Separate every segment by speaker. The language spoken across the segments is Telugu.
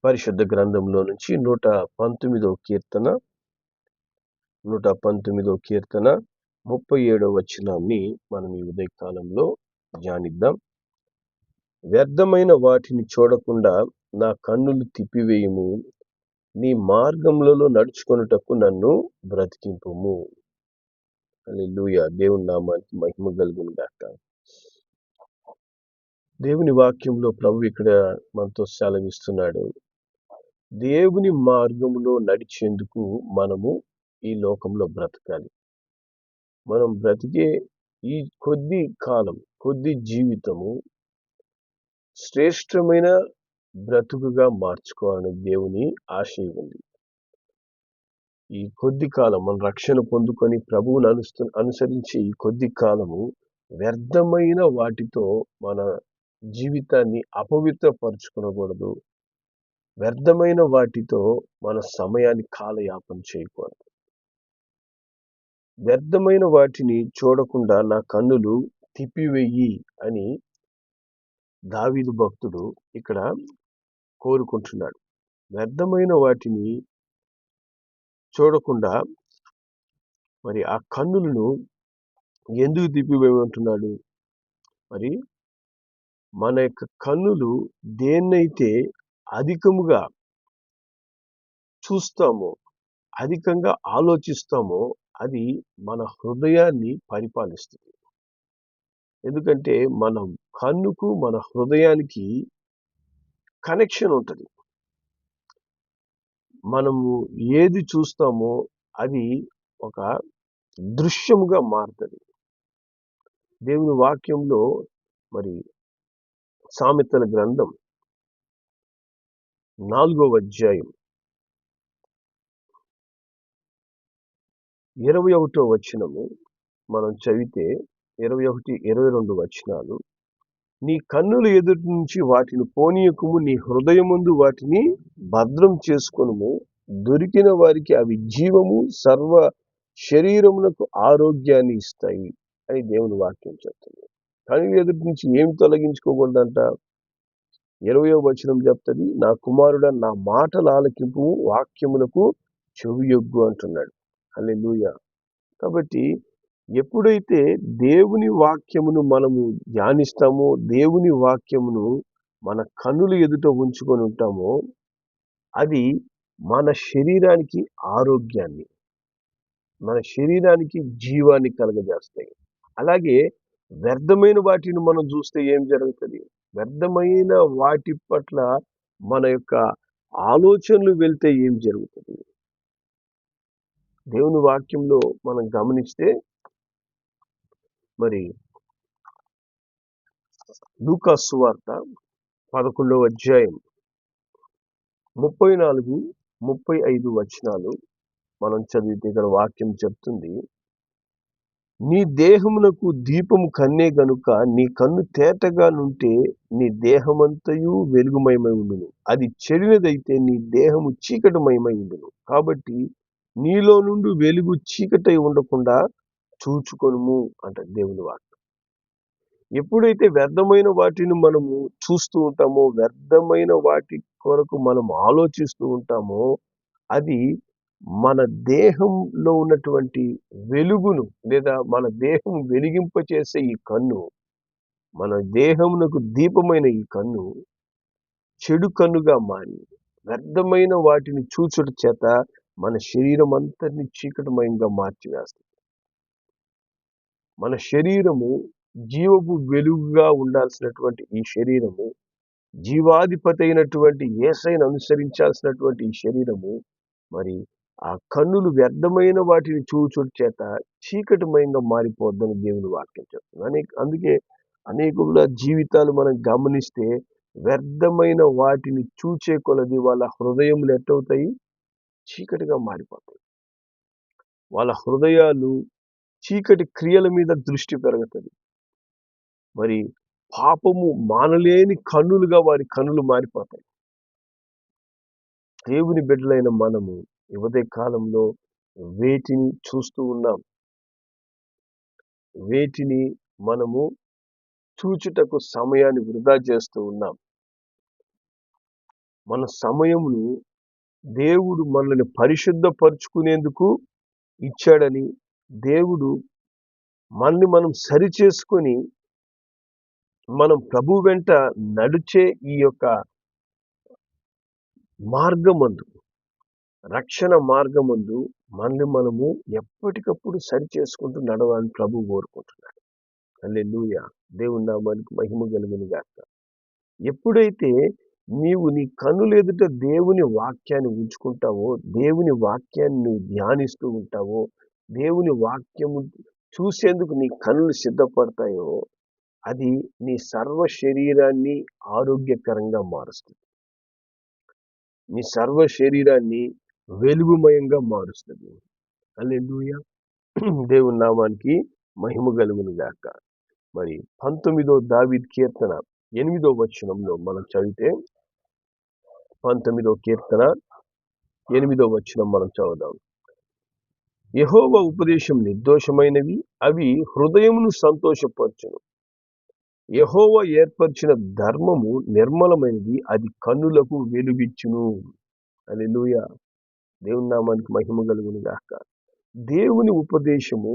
Speaker 1: పరిశుద్ధ గ్రంథంలో నుంచి 119వ కీర్తన 37వ వచనాన్ని మనం ఈ ఉదయకాలంలో ధ్యానిద్దాం. వ్యర్థమైన వాటిని చూడకుండా నా కన్నులు తిప్పివేయుము, నీ మార్గములలో నడుచుకొనుటకు నన్ను బ్రతికింపుము. హల్లెలూయా. దేవుని నామానికి మహిమ కలుగును గాక. దేవుని వాక్యంలో ప్రభు ఇక్కడ మనతో సెలవిస్తున్నాడు. దేవుని మార్గంలో నడిచేందుకు మనము ఈ లోకంలో బ్రతకాలి. మనం బ్రతికే ఈ కొద్ది కాలం, కొద్ది జీవితము శ్రేష్టమైన బ్రతుకుగా మార్చుకోవాలని దేవుని ఆశయం ఉంది. ఈ కొద్ది కాలం మన రక్షణ పొందుకొని ప్రభువును అనుసరించి ఈ కొద్ది కాలము వ్యర్థమైన వాటితో మన జీవితాన్ని అపవిత్రపరచుకోకూడదు. వ్యర్థమైన వాటితో మన సమయాన్ని కాలయాపన చేయకూడదు. వ్యర్థమైన వాటిని చూడకుండా నా కన్నులు తిప్పివేయి అని దావీదు భక్తుడు ఇక్కడ కోరుకుంటున్నాడు. వ్యర్థమైన వాటిని చూడకుండా మరి ఆ కన్నులను ఎందుకు తిప్పివేయమంటున్నాడు? మరి మన యొక్క కన్నులు దేన్నైతే అధికముగా చూస్తామో, అధికంగా ఆలోచిస్తామో అది మన హృదయాన్ని పరిపాలిస్తుంది. ఎందుకంటే మనం కన్నుకు మన హృదయానికి కనెక్షన్ ఉంటుంది. మనము ఏది చూస్తామో అది ఒక దృశ్యముగా మారుతుంది. దేవుని వాక్యంలో మరి సామెతల గ్రంథం 4వ అధ్యాయం 21వ వచనము మనం చదివితే 21, 22 వచనాలు, నీ కన్నుల ఎదుటి నుంచి వాటిని పోనీయకుము, నీ హృదయమందు వాటిని భద్రం చేసుకొనుము, దొరికిన వారికి అవి జీవము, సర్వ శరీరమునకు ఆరోగ్యాన్ని ఇస్తాయి అని దేవుని వాక్యం చెప్తుంది. కన్నుల ఎదుటి నుంచి ఏమి తొలగించుకోకూడదంట? 20వ వచనం చెప్తుంది, నా కుమారుడా నా మాటలు ఆలకింపు, వాక్యములకు చెవియొగ్గు అంటున్నాడు. హల్లెలూయా. కాబట్టి ఎప్పుడైతే దేవుని వాక్యమును మనము ధ్యానిస్తామో, దేవుని వాక్యమును మన కన్నుల ఎదుట ఉంచుకొని ఉంటామో, అది మన శరీరానికి ఆరోగ్యాన్ని, మన శరీరానికి జీవాన్ని కలగజేస్తాయి. అలాగే వ్యర్థమైన వాటిని మనం చూస్తే ఏం జరుగుతుంది? వ్యర్థమైన వాటి పట్ల మన యొక్క ఆలోచనలు వెళ్తే ఏం జరుగుతుంది? దేవుని వాక్యంలో మనం గమనిస్తే మరి లూకా సువార్త 11వ అధ్యాయం 34, 35 వచనాలు మనం చదివితే ఇక్కడ వాక్యం చెప్తుంది, నీ దేహమునకు దీపము కన్నే గనుక నీ కన్ను తేటగా నుంటే నీ దేహమంతయు వెలుగుమయమై ఉండును. అది చెడినదైతే నీ దేహము చీకటిమయమై ఉండును. కాబట్టి నీలో నుండి వెలుగు చీకటై ఉండకుండా చూచుకొనుము అంట దేవుని వాక్యం. ఎప్పుడైతే వ్యర్థమైన వాటిని మనము చూస్తూ ఉంటామో, వ్యర్థమైన వాటి కొరకు మనం ఆలోచిస్తూ ఉంటామో, అది మన దేహంలో ఉన్నటువంటి వెలుగును, లేదా మన దేహం వెలిగింపచేసే ఈ కన్ను, మన దేహమునకు దీపమైన ఈ కన్ను చెడు కన్నుగా మారి వ్యర్థమైన వాటిని చూచుట చేత మన శరీరం అంతటిని చీకటిమయంగా మార్చివేస్తుంది. మన శరీరము జీవపు వెలుగుగా ఉండాల్సినటువంటి ఈ శరీరము, జీవాధిపతి అయినటువంటి యేసయ్యను అనుసరించాల్సినటువంటి ఈ శరీరము, మరి ఆ కన్నులు వ్యర్థమైన వాటిని చూచుట చేత చీకటిమయంగా మారిపోద్దని దేవుని వాక్యం చెప్తుంది. అందుకే అనేకుల జీవితాలు మనం గమనిస్తే వ్యర్థమైన వాటిని చూచే కొలది వాళ్ళ హృదయములు ఎట్టవుతాయి? చీకటిగా మారిపోతాయి. వాళ్ళ హృదయాలు చీకటి క్రియల మీద దృష్టి పెరుగుతుంది. మరి పాపము మానలేని కన్నులుగా వారి కన్నులు మారిపోతాయి. దేవుని బిడ్డలైన మనము ఈ ఉదయ కాలంలో వేటిని చూస్తూ ఉన్నాం? వేటిని మనము చూచుటకు సమయాన్ని వృధా చేస్తూ ఉన్నాం? మన సమయమును దేవుడు మనల్ని పరిశుద్ధపరుచుకునేందుకు ఇచ్చాడని, దేవుడు మనల్ని మనం సరిచేసుకొని మనం ప్రభు వెంట నడిచే ఈ యొక్క మార్గమందు, రక్షణ మార్గమందు మనల్ని మనము ఎప్పటికప్పుడు సరిచేసుకుంటూ నడవాలని ప్రభు కోరుకుంటున్నాడు. హల్లెలూయా. దేవుని నామానికి మహిమ కలుగును గాక. ఎప్పుడైతే నీవు నీ కన్నులెదుట దేవుని వాక్యాన్ని ఉంచుకుంటావో, దేవుని వాక్యాన్ని నువ్వు ధ్యానిస్తూ ఉంటావో, దేవుని వాక్యము చూసేందుకు నీ కన్నులు సిద్ధపడతాయో, అది నీ సర్వ శరీరాన్ని ఆరోగ్యకరంగా మారుస్తుంది. నీ సర్వ శరీరాన్ని వెలుగుమయంగా మారుస్తుంది. హల్లెలూయా. దేవుని నామానికి మహిమ కలుగును గాక. మరి 19వ దావీదు కీర్తన 8వ వచనంలో మనం చదివితే, 19వ కీర్తన 8వ వచనం మనం చదువుదాం. యెహోవా ఉపదేశం నిర్దోషమైనవి, అవి హృదయమును సంతోషపరచును. యెహోవా ఏర్పరిచిన ధర్మము నిర్మలమైనది, అది కన్నులకు వెలుగిచ్చును. హల్లెలూయా. దేవుని నామానికి మహిమ కలుగును గాక. దేవుని ఉపదేశము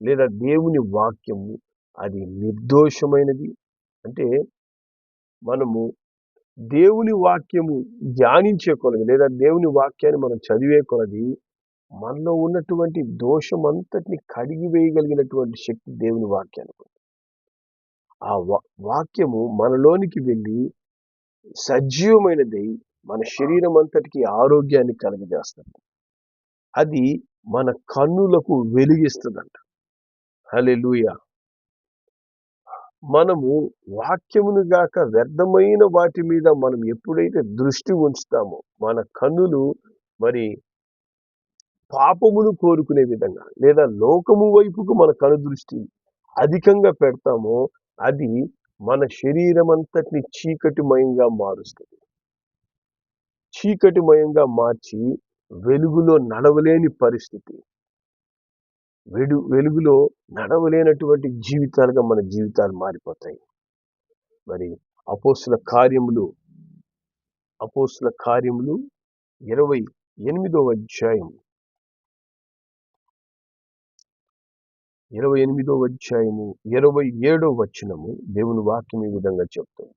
Speaker 1: లేదా దేవుని వాక్యము అది నిర్దోషమైనది. అంటే మనము దేవుని వాక్యము ధ్యానించే కొలది లేదా దేవుని వాక్యాన్ని మనం చదివే కొలది మనలో ఉన్నటువంటి దోషమంతటిని కడిగి వేయగలిగినటువంటి శక్తి దేవుని వాక్యానికి ఉంది. ఆ వాక్యము మనలోనికి వెళ్ళి సజీవమైనదై మన శరీరం అంతటికి ఆరోగ్యాన్ని కలుగజేస్తుంది. అది మన కన్నులకు వెలిగిస్తుందంట. హల్లెలూయా. మనము వాక్యమును గాక వ్యర్థమైన వాటి మీద మనం ఎప్పుడైతే దృష్టి ఉంచుతామో, మన కన్నులు మరి పాపమును కోరుకునే విధంగా లేదా లోకము వైపుకు మన కను దృష్టి అధికంగా పెడతామో, అది మన శరీరం అంతటిని చీకటిమయంగా మారుస్తుంది. చీకటిమయంగా మార్చి వెలుగులో నడవలేని పరిస్థితి, వెలుగులో నడవలేనటువంటి జీవితాలుగా మన జీవితాలు మారిపోతాయి. మరి అపోస్తుల కార్యములు 28వ అధ్యాయం 27వ వచనము దేవుని వాక్యం ఈ విధంగా చెప్తుంది.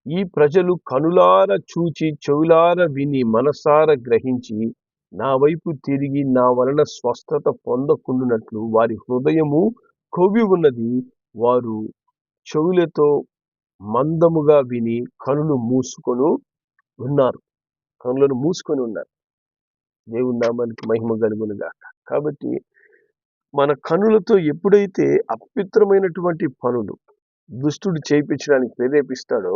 Speaker 1: ఈ ప్రజలు కనులార చూచి చెవులార విని మనసార గ్రహించి నా వైపు తిరిగి నా వలన స్వస్థత పొందకుండునట్లు వారి హృదయము కొవ్వి ఉన్నది. వారు చెవులతో మందముగా విని కనులను మూసుకొని ఉన్నారు. దేవుని నామానికి మహిమ కలుగును గాక. కాబట్టి మన కనులతో ఎప్పుడైతే అపవిత్రమైనటువంటి పనులు దుష్టుడు చేయించడానికి ప్రేరేపిస్తాడో,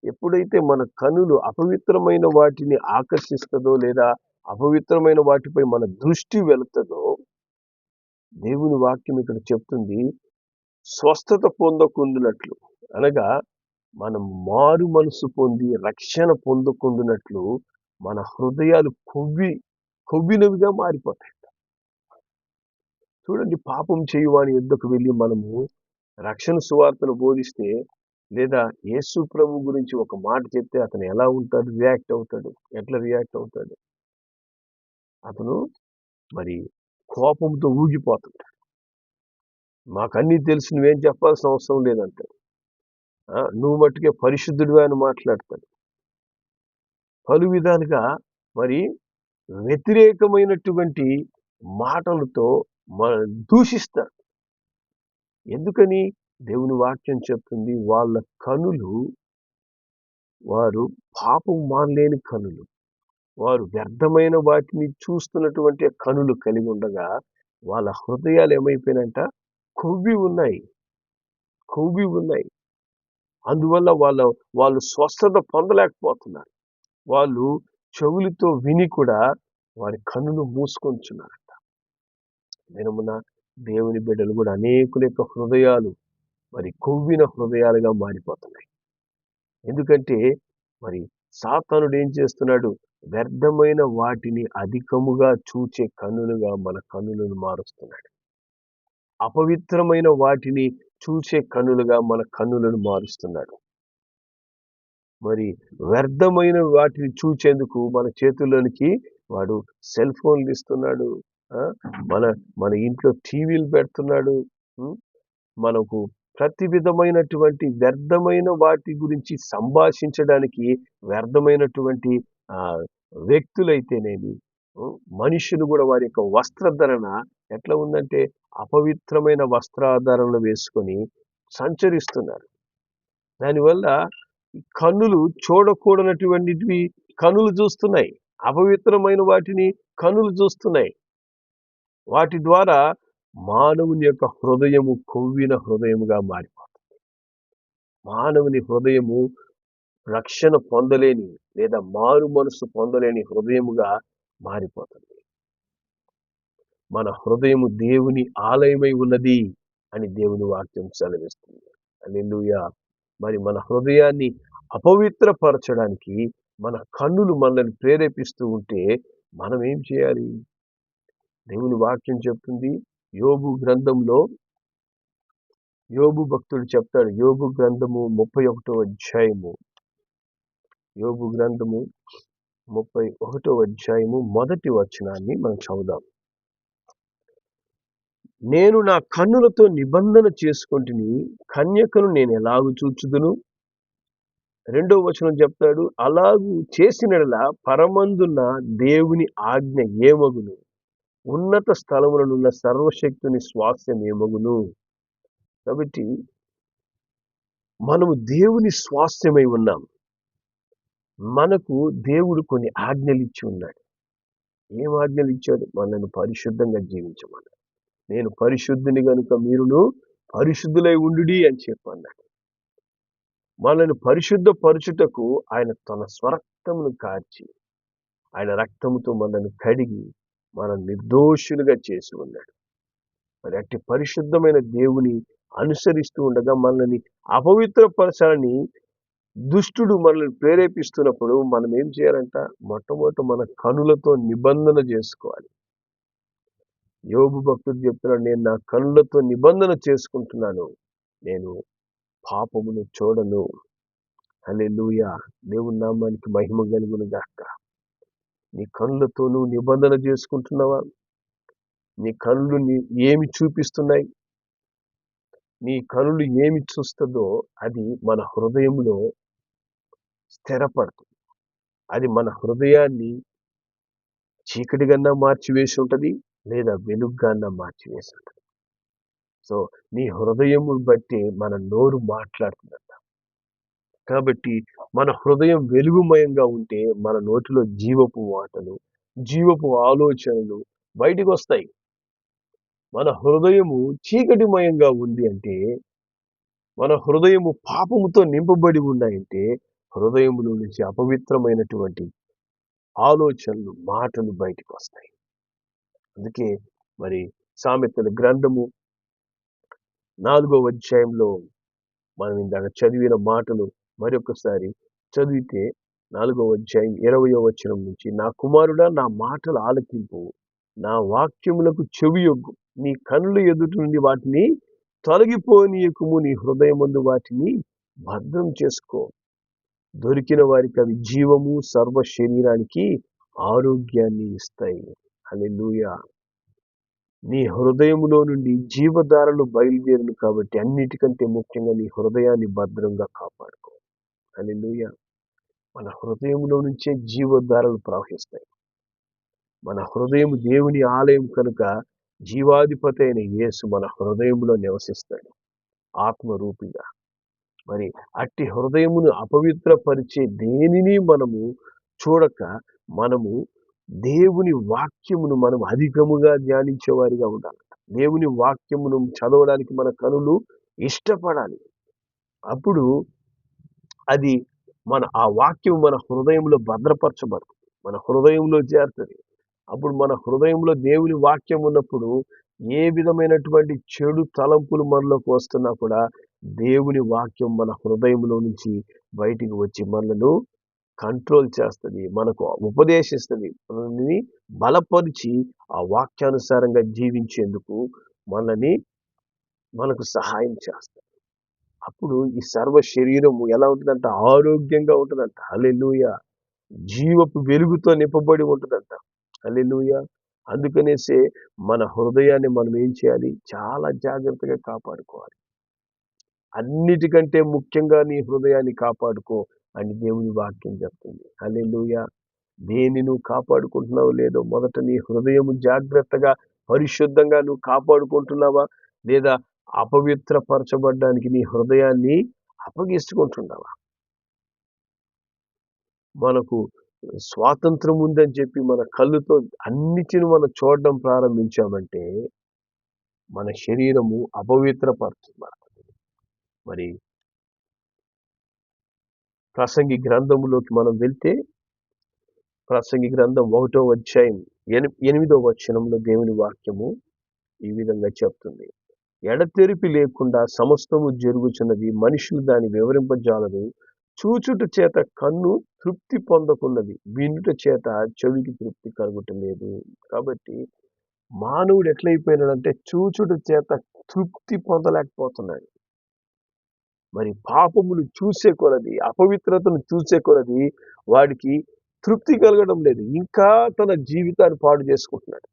Speaker 1: ఎప్పుడైతే మన కనులు అపవిత్రమైన వాటిని ఆకర్షిస్తుందో లేదా అపవిత్రమైన వాటిపై మన దృష్టి వెళుతుందో, దేవుని వాక్యం ఇక్కడ చెప్తుంది స్వస్థత పొందకుండునట్లు, అనగా మనం మారు మనసు పొంది రక్షణ పొందకుండునట్లు మన హృదయాలు కొవ్వినవిగా మారిపోతాయి. చూడండి, పాపం చేయువాని యుద్ధకు వెళ్ళి మనము రక్షణ సువార్తను బోధిస్తే లేదా యేసు ప్రభు గురించి ఒక మాట చెప్తే అతను ఎలా ఉంటాడు, ఎట్లా రియాక్ట్ అవుతాడు? అతను మరి కోపంతో ఊగిపోతుంటాడు. మాకన్నీ తెలుసు, నువ్వేం చెప్పాల్సిన అవసరం లేదంటాడు. నువ్వు మట్టుకే పరిశుద్ధుడివే అని మాట్లాడతాడు. పలు విధాలుగా మరి వ్యతిరేకమైనటువంటి మాటలతో దూషిస్తారు. ఎందుకని? దేవుని వాక్యం చెప్తుంది వాళ్ళ కనులు, వారు పాపం మానలేని కనులు, వారు వ్యర్థమైన వాటిని చూస్తున్నటువంటి కనులు కలిగి ఉండగా వాళ్ళ హృదయాలు ఏమైపోయినంట? కొవ్వి ఉన్నాయి. అందువల్ల వాళ్ళు స్వస్థత పొందలేకపోతున్నారు. వాళ్ళు చెవులతో విని కూడా వారి కన్నులు మూసుకొంచున్నారంట. దినమున దేవుని బిడ్డలు కూడా అనేకుల యొక్క హృదయాలు మరి కొవ్విన హృదయాలుగా మారిపోతున్నాయి. ఎందుకంటే మరి సాతానుడు ఏం చేస్తున్నాడు? వ్యర్థమైన వాటిని అధికముగా చూచే కన్నులుగా మన కన్నులను మారుస్తున్నాడు. అపవిత్రమైన వాటిని చూసే కన్నులుగా మన కన్నులను మారుస్తున్నాడు. మరి వ్యర్థమైన వాటిని చూచేందుకు మన చేతుల్లోనికి వాడు సెల్ ఫోన్లు ఇస్తున్నాడు. మన మన ఇంట్లో టీవీలు పెడుతున్నాడు. మనకు ప్రతి విధమైనటువంటి వ్యర్థమైన వాటి గురించి సంభాషించడానికి వ్యర్థమైనటువంటి వ్యక్తులైతేనేమి, మనుషులు కూడా వారి యొక్క వస్త్రధరణ ఎట్లా ఉందంటే అపవిత్రమైన వస్త్రాధారణలు వేసుకొని సంచరిస్తున్నారు. దానివల్ల కన్నులు చూడకూడనటువంటివి కన్నులు చూస్తున్నాయి, అపవిత్రమైన వాటిని కన్నులు చూస్తున్నాయి. వాటి ద్వారా మానవుని యొక్క హృదయము కొవ్విన హృదయముగా మారిపోతుంది. మానవుని హృదయము రక్షణ పొందలేని లేదా మారు మనసు పొందలేని హృదయముగా మారిపోతుంది. మన హృదయము దేవుని ఆలయమై ఉన్నది అని దేవుని వాక్యం సెలవిస్తుంది. హల్లెలూయా. మరి మన హృదయాన్ని అపవిత్రపరచడానికి మన కన్నులు మనల్ని ప్రేరేపిస్తూ ఉంటే మనం ఏం చేయాలి? దేవుని వాక్యం చెప్తుంది. యోబు గ్రంథంలో యోబు భక్తుడు చెప్తాడు. యోబు గ్రంథము 31వ అధ్యాయము, యోబు గ్రంథము 31వ అధ్యాయము మొదటి వచనాన్ని మనం చదువుదాం. నేను నా కన్నులతో నిబంధన చేసుకుంటుని, కన్యకను నేను ఎలాగు చూచుదును? రెండో వచనం చెప్తాడు, అలాగూ చేసినలా పరమందున్న దేవుని ఆజ్ఞ ఏమగును? ఉన్నత స్థలములనున్న సర్వశక్తుని స్వాస్థ్యం ఏమగును? కాబట్టి మనము దేవుని స్వాస్థ్యమై ఉన్నాం. మనకు దేవుడు కొన్ని ఆజ్ఞలు ఇచ్చి ఉన్నాడు. ఏం ఆజ్ఞలు ఇచ్చాడు? మనల్ని పరిశుద్ధంగా జీవించమన్నాడు. నేను పరిశుద్ధుని గనుక మీరును పరిశుద్ధులై ఉండుడి అని చెప్పన్నాడు. మనల్ని పరిశుద్ధపరచుటకు ఆయన తన స్వరక్తమును కార్చి, ఆయన రక్తముతో మనల్ని కడిగి మనం నిర్దోషులుగా చేసి ఉన్నాడు. మరి అట్టి పరిశుద్ధమైన దేవుని అనుసరిస్తూ ఉండగా మనల్ని అపవిత్రపరచాలని దుష్టుడు మనల్ని ప్రేరేపిస్తున్నప్పుడు మనం ఏం చేయాలంట? మొట్టమొదట మన కనులతో నిబంధన చేసుకోవాలి. యోబు భక్తుడు చెప్తున్నాడు, నేను నా కనులతో నిబంధన చేసుకుంటున్నాను, నేను పాపమును చూడను. హల్లెలూయా. దేవుని నామానికి మహిమ కలుగును గాక. నీ కనులతో నువ్వు నిబంధన చేసుకుంటున్నావా? నీ కనులు ఏమి చూపిస్తున్నాయి? నీ కనులు ఏమి చూస్తుందో అది మన హృదయంలో స్థిరపడుతుంది. అది మన హృదయాన్ని చీకటిగా మార్చివేసి ఉంటుంది, లేదా వెలుగుగా మార్చివేసి ఉంటుంది. సో నీ హృదయము బట్టి మన నోరు మాట్లాడుతుందంట. కాబట్టి మన హృదయం వెలుగుమయంగా ఉంటే మన నోటిలో జీవపు మాటలు, జీవపు ఆలోచనలు బయటికి వస్తాయి. మన హృదయము చీకటిమయంగా ఉంది అంటే, మన హృదయము పాపముతో నింపబడి ఉన్నాయంటే, హృదయములో నుంచి అపవిత్రమైనటువంటి ఆలోచనలు, మాటలు బయటికి వస్తాయి. అందుకే మరి సామెతల గ్రంథము 4వ అధ్యాయంలో మనం ఇందాక చదివిన మాటలు మరొకసారి చదివితే, 4వ అధ్యాయం 20వ వచనం నుంచి, నా కుమారుడా నా మాటలు ఆలకింపు, నా వాక్యములకు చెవియొగ్గు, నీ కనుల ఎదుట నుండి వాటిని తొలగిపోనీయకుము, నీ హృదయమందు వాటిని భద్రం చేసుకో. దొరికిన వారికి అవి జీవము, సర్వ శరీరానికి ఆరోగ్యాన్ని ఇస్తాయి. హల్లెలూయా. నీ హృదయములో నుండి జీవధారలు బయలుదేరును కాబట్టి అన్నిటికంటే ముఖ్యంగా నీ హృదయాన్ని భద్రంగా కాపాడుకో. హల్లెలూయా. మన హృదయంలో నుంచే జీవధారలు ప్రవహిస్తాయి. మన హృదయం దేవుని ఆలయం కనుక జీవాధిపతి అయిన యేసు మన హృదయంలో నివసిస్తాడు ఆత్మరూపిగా. మరి అట్టి హృదయమును అపవిత్రపరిచే దేనిని మనము చూడక, మనము దేవుని వాక్యమును మనం అధికముగా ధ్యానించేవారిగా ఉండాలి. దేవుని వాక్యమును చదవడానికి మన కనులు ఇష్టపడాలి. అప్పుడు అది ఆ వాక్యం మన హృదయంలో భద్రపరచబడుతుంది, మన హృదయంలో చేరుతుంది. అప్పుడు మన హృదయంలో దేవుని వాక్యం ఉన్నప్పుడు ఏ విధమైనటువంటి చెడు తలంపులు మనలోకి వస్తున్నా కూడా దేవుని వాక్యం మన హృదయంలో నుంచి బయటికి వచ్చి మనను కంట్రోల్ చేస్తుంది, మనకు ఉపదేశిస్తుంది, మనల్ని బలపరిచి ఆ వాక్యానుసారంగా జీవించేందుకు మనకు సహాయం చేస్తుంది. అప్పుడు ఈ సర్వ శరీరము ఎలా ఉంటుందంట? ఆరోగ్యంగా ఉంటుందంట. హల్లెలూయా! జీవపు వెలుగుతో నింపబడి ఉంటుందంట. హల్లెలూయా! అందుకనేసే మన హృదయాన్ని మనం ఏం చేయాలి? చాలా జాగ్రత్తగా కాపాడుకోవాలి. అన్నిటికంటే ముఖ్యంగా నీ హృదయాన్ని కాపాడుకో అని దేవుని వాక్యం చెప్తుంది. హల్లెలూయా! దేన్ని నువ్వు కాపాడుకుంటున్నావో లేదో మొదట నీ హృదయము జాగ్రత్తగా పరిశుద్ధంగా నువ్వు కాపాడుకుంటున్నావా? లేదా అపవిత్రపరచబడ్డానికి నీ హృదయాన్ని అప్పగిస్తుకుంటున్నావా? మనకు స్వాతంత్రం ఉందని చెప్పి మన కళ్ళుతో అన్నిటిని మనం చూడడం ప్రారంభించామంటే మన శరీరము అపవిత్రపరచబడుతుంది. మరి ప్రసంగి గ్రంథములోకి మనం వెళ్తే ప్రసంగి గ్రంథం 1వ అధ్యాయం 8వ వచనంలో దేవుని వాక్యము ఈ విధంగా చెప్తుంది. ఎడతెరిపి లేకుండా సమస్తము జరుగుచున్నది, మనుషులు దాన్ని వివరింపజాలరు. చూచుట చేత కన్ను తృప్తి పొందకున్నది, వినుట చేత చెవికి తృప్తి కలుగుటలేదు. కాబట్టి మానవుడు ఎట్లయిపోయినాడంటే చూచుట చేత తృప్తి పొందలేకపోతున్నాడు. మరి పాపములు చూసే కొలది, అపవిత్రతను చూసే కొలది వాడికి తృప్తి కలగడం లేదు. ఇంకా తన జీవితాన్ని పాడు చేసుకుంటున్నాడు.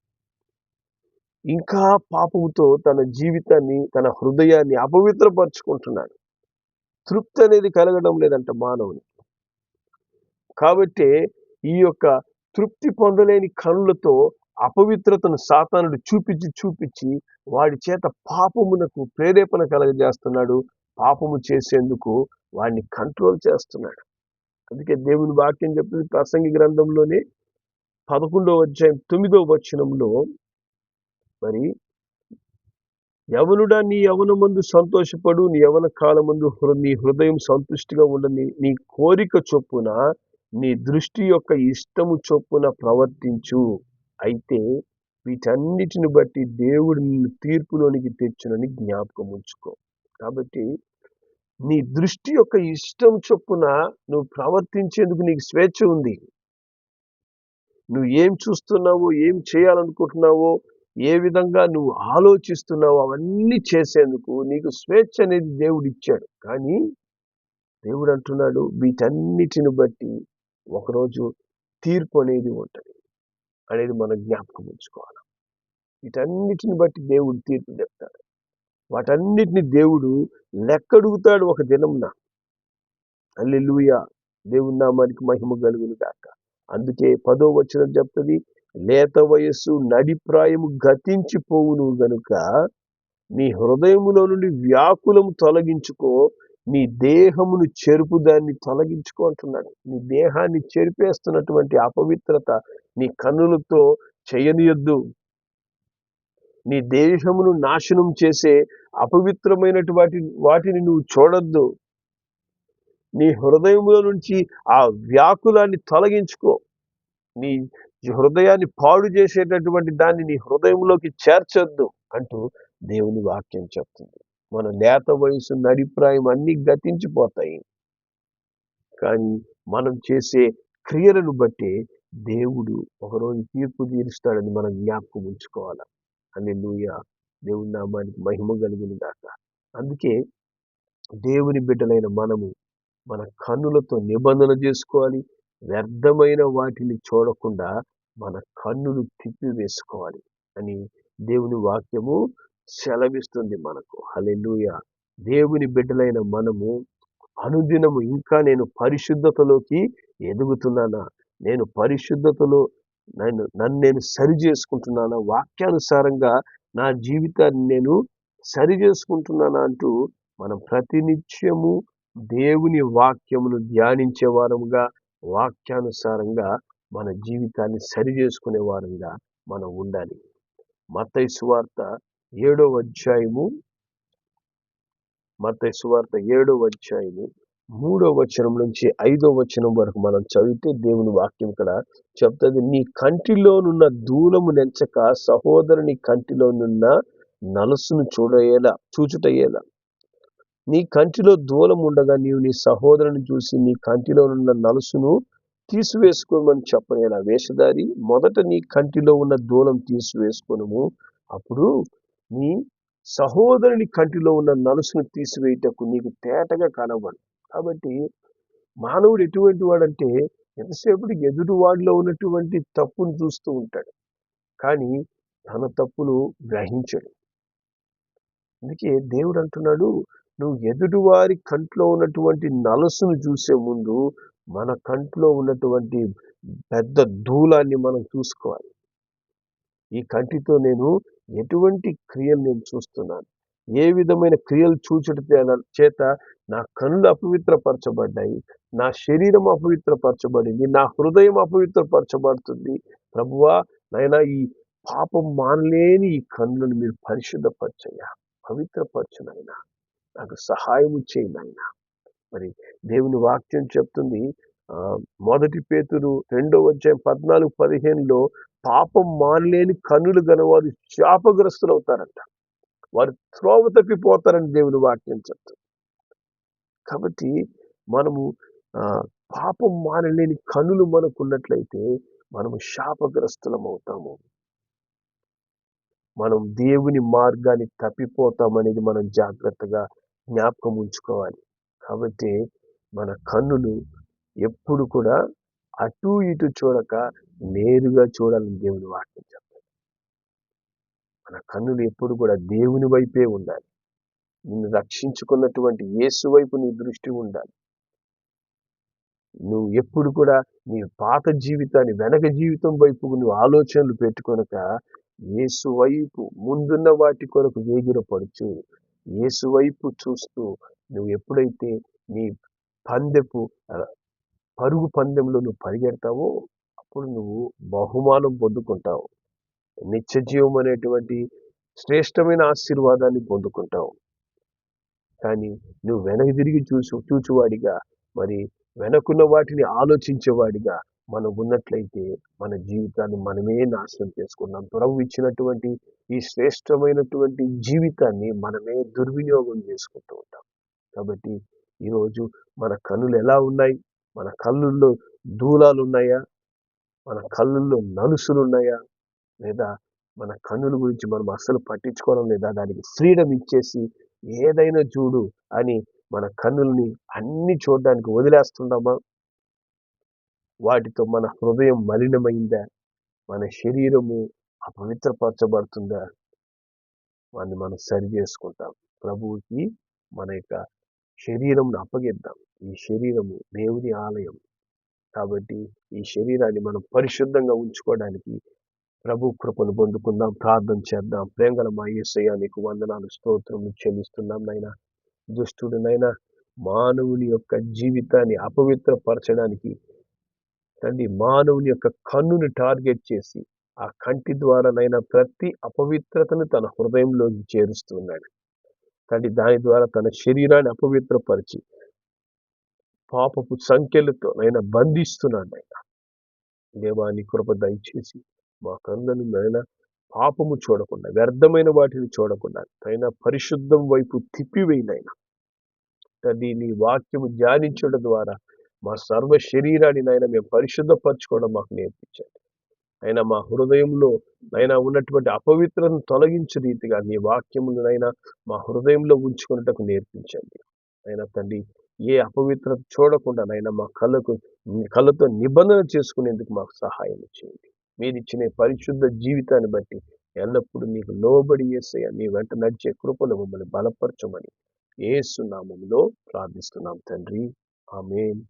Speaker 1: ఇంకా పాపముతో తన జీవితాన్ని, తన హృదయాన్ని అపవిత్రపరుచుకుంటున్నాడు. తృప్తి అనేది కలగడం లేదంట మానవుని. కాబట్టి ఈ యొక్క తృప్తి పొందలేని కనులతో అపవిత్రతను సాతానుడు చూపించి వాడి చేత పాపమునకు ప్రేరేపణ కలగజేస్తున్నాడు. పాపము చేసేందుకు వాడిని కంట్రోల్ చేస్తున్నాడు. అందుకే దేవుని వాక్యం చెప్తుంది ప్రసంగి గ్రంథంలోనే 11వ అధ్యాయం 9వ వచనంలో, మరి యవనుడా నీ యవనమందు సంతోషపడు, నీ యవన కాలమందు నీ హృదయం సంతుష్టిగా ఉండని, నీ కోరిక చొప్పున నీ దృష్టి యొక్క ఇష్టము చొప్పున ప్రవర్తించు. అయితే వీటన్నిటిని బట్టి దేవుడు నిన్ను తీర్పులోనికి తెచ్చునని జ్ఞాపకం ఉంచుకో. కాబట్టి నీ దృష్టి యొక్క ఇష్టం చొప్పున నువ్వు ప్రవర్తించేందుకు నీకు స్వేచ్ఛ ఉంది. నువ్వు ఏం చూస్తున్నావో, ఏం చేయాలనుకుంటున్నావో, ఏ విధంగా నువ్వు ఆలోచిస్తున్నావో అవన్నీ చేసేందుకు నీకు స్వేచ్ఛ అనేది దేవుడు ఇచ్చాడు. కానీ దేవుడు అంటున్నాడు వీటన్నిటిని బట్టి ఒకరోజు తీర్పు అనేది ఉంటుంది అనేది మనం జ్ఞాపకం ఉంచుకోవాలి. వీటన్నిటిని బట్టి దేవుడు తీర్పు చెప్తాడు. వాటన్నిటిని దేవుడు లెక్కడుగుతాడు ఒక దినంన. హల్లెలూయా! దేవుని నామానికి మహిమ కలుగును గాక. అందుకే 10వ వచనం చెప్తుంది, లేత వయస్సు నడిప్రాయము గతించిపోవును గనుక నీ హృదయములో నుండి వ్యాకులము తొలగించుకో, నీ దేహమును చెరుపు దాన్ని తొలగించుకో అంటున్నాడు. నీ దేహాన్ని చెరిపేస్తున్నటువంటి అపవిత్రత నీ కన్నులతో చేయనియొద్దు. నీ దేహమును నాశనం చేసే అపవిత్రమైనటువంటి వాటిని నువ్వు చూడొద్దు. నీ హృదయములో నుంచి ఆ వ్యాకులాన్ని తొలగించుకో. నీ హృదయాన్ని పాడు చేసేటటువంటి దాన్ని నీ హృదయంలోకి చేర్చొద్దు అంటూ దేవుని వాక్యం చెప్తుంది. మన లేత వయసు నడిప్రాయం అన్ని గతించిపోతాయి. కానీ మనం చేసే క్రియలను బట్టి దేవుడు ఒకరోజు తీర్పు తీరుస్తాడని మనం జ్ఞాపకం ఉంచుకోవాలి. హల్లెలూయా! దేవుని నామానికి మహిమ కలుగును గాక. అందుకే దేవుని బిడ్డలైన మనము మన కన్నులతో నిబంధన చేసుకోవాలి. వ్యర్థమైన వాటిని చూడకుండా మన కన్నులు తిప్పివేసుకోవాలి అని దేవుని వాక్యము సెలవిస్తుంది మనకు. హల్లెలూయా! దేవుని బిడ్డలైన మనము అనుదినము ఇంకా నేను పరిశుద్ధతలోకి ఎదుగుతున్నానా, నేను పరిశుద్ధతలో నన్ను నేను సరి చేసుకుంటున్నానా, వాక్యానుసారంగా నా జీవితాన్ని నేను సరి చేసుకుంటున్నానా అంటూ మనం ప్రతినిత్యము దేవుని వాక్యమును ధ్యానించే వారముగా, వాక్యానుసారంగా మన జీవితాన్ని సరి చేసుకునే వారంగా మనం ఉండాలి. మత్తయి సువార్త 7వ అధ్యాయము 3వ వచనం నుంచి 5వ వచనం వరకు మనం చదివితే దేవుని వాక్యం ఇక్కడ చెప్తుంది, నీ కంటిలోనున్న దూలము నెంచక సహోదరుని కంటిలోనున్న నలుసును చూచుటయేలా. నీ కంటిలో దూలం ఉండగా నీవు నీ సహోదరుని చూసి నీ కంటిలోనున్న నలుసును తీసివేసుకోమని చెప్పనేలా. వేషధారి, మొదట నీ కంటిలో ఉన్న దూలం తీసివేసుకొనుము, అప్పుడు నీ సహోదరుని కంటిలో ఉన్న నలుసును తీసివేయుటకు నీకు తేటగా కనబడు. కాబట్టి మానవుడు ఎటువంటి వాడంటే ఎంతసేపటి ఎదుటివాడిలో ఉన్నటువంటి తప్పును చూస్తూ ఉంటాడు, కానీ తన తప్పులు గ్రహించడు. అందుకే దేవుడు అంటున్నాడు, నువ్వు ఎదుటివారి కంట్లో ఉన్నటువంటి నలుసును చూసే ముందు మన కంట్లో ఉన్నటువంటి పెద్ద దూలాన్ని మనం చూసుకోవాలి. ఈ కంటితో నేను ఎటువంటి క్రియలు నేను చూస్తున్నాను, ఏ విధమైన క్రియలు చూచుట చేత నా కళ్ళు అపవిత్రపరచబడ్డాయి, నా శరీరం అపవిత్రపరచబడింది, నా హృదయం అపవిత్రపరచబడుతుంది. ప్రభువా నైనా ఈ పాపం మానలేని ఈ కన్నులను మీరు పరిశుద్ధపరచయ్యా, పవిత్రపరచునైనా, నాకు సహాయం చేయండి ఆయన. మరి దేవుని వాక్యం చెప్తుంది, మొదటి పేతురు 2:14-15 పాపం మానలేని కన్నులు గలవారు శాపగ్రస్తులు అవుతారంట, వారు త్రోవ తప్పిపోతారని దేవుని వాక్యం చెప్తుంది. కాబట్టి మనము పాపం మానలేని కన్నులు మనకున్నట్లయితే మనము శాపగ్రస్తులం అవుతాము, మనం దేవుని మార్గాన్ని తప్పిపోతామనేది మనం జాగ్రత్తగా జ్ఞాపకం ఉంచుకోవాలి. కాబట్టి మన కన్నులు ఎప్పుడు కూడా అటు ఇటు చూడక నేరుగా చూడాలని దేవుని వాక్యం చెప్తాడు. మన కన్నులు ఎప్పుడు కూడా దేవుని వైపే ఉండాలి. నిన్ను రక్షించుకున్నటువంటి యేసు వైపు నీ దృష్టి ఉండాలి. నువ్వు ఎప్పుడు కూడా నీ పాత జీవితాన్ని, వెనక జీవితం వైపు నువ్వు ఆలోచనలు పెట్టుకొనక యేసు వైపు, ముందున్న వాటి కొరకు వేగిరపడుచు యేసు వైపు చూస్తూ నువ్వు ఎప్పుడైతే నీ పరుగు పందెంలో నువ్వు పరిగెడతావో అప్పుడు నువ్వు బహుమానం పొందుకుంటావు, నిత్య జీవం అనేటువంటి శ్రేష్టమైన ఆశీర్వాదాన్ని పొందుకుంటావు. కానీ నువ్వు వెనక్కి తిరిగి చూచువాడిగా, మరి వెనకున్న వాటిని ఆలోచించేవాడిగా మనం ఉన్నట్లయితే మన జీవితాన్ని మనమే నాశనం చేసుకున్నాం. ప్రభు ఇచ్చినటువంటి ఈ శ్రేష్టమైనటువంటి జీవితాన్ని మనమే దుర్వినియోగం చేసుకుంటూ ఉంటాం. కాబట్టి ఈరోజు మన కన్నులు ఎలా ఉన్నాయి? మన కళ్ళుల్లో దూలాలు ఉన్నాయా? మన కళ్ళుల్లో నలుసులు ఉన్నాయా? లేదా మన కన్నుల గురించి మనం అస్సలు పట్టించుకోవడం లేదా? దానికి ఫ్రీడమ్ ఇచ్చేసి ఏదైనా చూడు అని మన కన్నుల్ని అన్ని చూడడానికి వదిలేస్తున్నామా? వాటితో మన హృదయం మలినమైందా? మన శరీరము అపవిత్రపరచబడుతుందా? వాన్ని మనం సరి చేసుకుంటాం. ప్రభువుకి మన యొక్క శరీరంను అప్పగిద్దాం. ఈ శరీరము దేవుని ఆలయం కాబట్టి ఈ శరీరాన్ని మనం పరిశుద్ధంగా ఉంచుకోవడానికి ప్రభు కృపను పొందుకుందాం. ప్రార్థన చేద్దాం. ప్రేమగల మా యేసయ్య, నీకు వందనాలు, స్తోత్రములు చెల్లిస్తున్నాం నైనా. దుష్టుడినైనా మానవుని యొక్క జీవితాన్ని అపవిత్రపరచడానికి తండ్రి మానవుని యొక్క కన్నుని టార్గెట్ చేసి ఆ కంటి ద్వారానైనా ప్రతి అపవిత్రతను తన హృదయంలోకి చేరుస్తున్నాడు తండ్రి. దాని ద్వారా తన శరీరాన్ని అపవిత్రపరిచి పాపపు సంఖ్యలతో నైనా బంధిస్తున్నాడు ఆయన. దేవాన్ని కృప దయచేసి మా కన్నులను నైనా పాపము చూడకుండా, వ్యర్థమైన వాటిని చూడకుండా అయినా పరిశుద్ధం వైపు తిప్పివేయినైనా తండ్రి. నీ వాక్యము ధ్యానించడం ద్వారా మా సర్వ శరీరాన్ని నైనా మేము పరిశుద్ధపరచుకోవడం మాకు నేర్పించండి. అయినా మా హృదయంలో నైనా ఉన్నటువంటి అపవిత్రతను తొలగించే రీతిగా నీ వాక్యములనైనా మా హృదయంలో ఉంచుకున్నటకు నేర్పించండి. అయినా తండ్రి, ఏ అపవిత్రత చూడకుండా నైనా మా కళ్ళతో నిబంధన చేసుకునేందుకు మాకు సహాయం చేయండి. మీరిచ్చిన పరిశుద్ధ జీవితాన్ని బట్టి ఎల్లప్పుడూ నీకు లోబడి యేసయ్య నీ వెంట నడిచే కృపను మమ్మల్ని బలపరచమని యేసు నామములో ప్రార్థిస్తున్నాం తండ్రి. ఆమేన్.